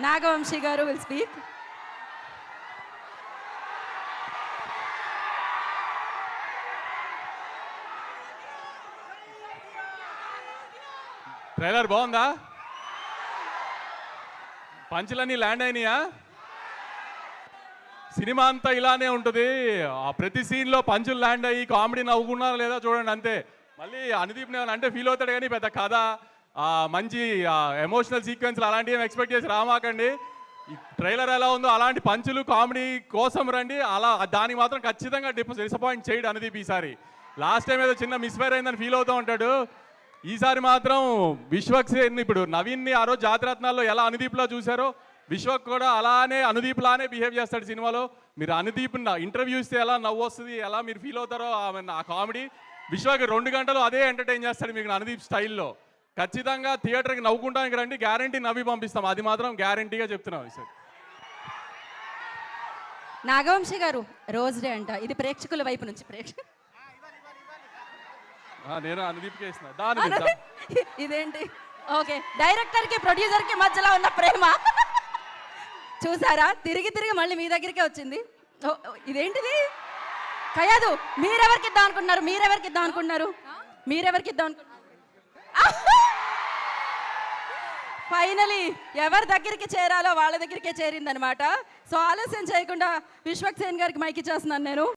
నాగవంశీ గారు will speak. Trailer బాగుందా? పంచులన్నీ land అయినాయా? సినిమా అంతా ఇలానే ఉంటుంది. ఆ ప్రతి సీన్లో పంచులు ల్యాండ్ అయ్యి కామెడీ నవ్వుకున్నారా లేదా చూడండి అంతే. మళ్ళీ అనుదీప్ అంటే ఫీల్ అవుతాడు కానీ పెద్ద కథ మంచి ఎమోషనల్ సీక్వెన్స్లు అలాంటివి ఎక్స్పెక్ట్ చేసి రామాకండి. ఈ ట్రైలర్ ఎలా ఉందో అలాంటి పంచులు కామెడీ కోసం రండి. అలా దానికి మాత్రం ఖచ్చితంగా డిసప్పాయింట్ చేయడు అనుదీప్ ఈసారి. లాస్ట్ టైం ఏదో చిన్న మిస్ఫైర్ అయిందని ఫీల్ అవుతూ ఉంటాడు. ఈసారి మాత్రం విశ్వక్సేన్ ఇప్పుడు నవీన్ని ఆ రోజు జాతిరత్నాల్లో ఎలా అనుదీప్లా చూశారో విశ్వక్ కూడా అలానే అనుదీప్లానే బిహేవ్ చేస్తాడు సినిమాలో. మీరు అనుదీప్ ఇంటర్వ్యూ ఇస్తే ఎలా నవ్వు వస్తుంది, ఎలా మీరు ఫీల్ అవుతారో ఆ కామెడీ విశ్వక్ 2 గంటలు అదే ఎంటర్టైన్ చేస్తాడు మీకు అనుదీప్ స్టైల్లో. ఖచ్చితంగా థియేటర్కి నవ్వుకుంటానికి రండి, గ్యారంటీ నవ్వి పంపిస్తాం, అది మాత్రం గ్యారంటీగా చెప్తున్నాం సార్. నాగవంశీ గారు రోజ్ డే అంట, ఇది ప్రేక్షకుల వైపు నుంచి నేను అనుదీప్కే ఇస్తున్నా. ఇదేంటి? ఓకే, డైరెక్టర్ కి ప్రొడ్యూసర్ కి మధ్యలో ఉన్న ప్రేమ చూసారా? తిరిగి తిరిగి మళ్ళీ మీ దగ్గరికే వచ్చింది. ఇదేంటిది? కయ్యదు, మీరెవరికి ఇద్దాం అనుకుంటున్నారు? ఫైనలీ ఎవరి దగ్గరికి చేరాలో వాళ్ళ దగ్గరికే చేరిందనమాట. సో ఆలస్యం చేయకుండా విశ్వక్సేన్ గారికి మైక్ ఇచ్చేస్తున్నాను నేను.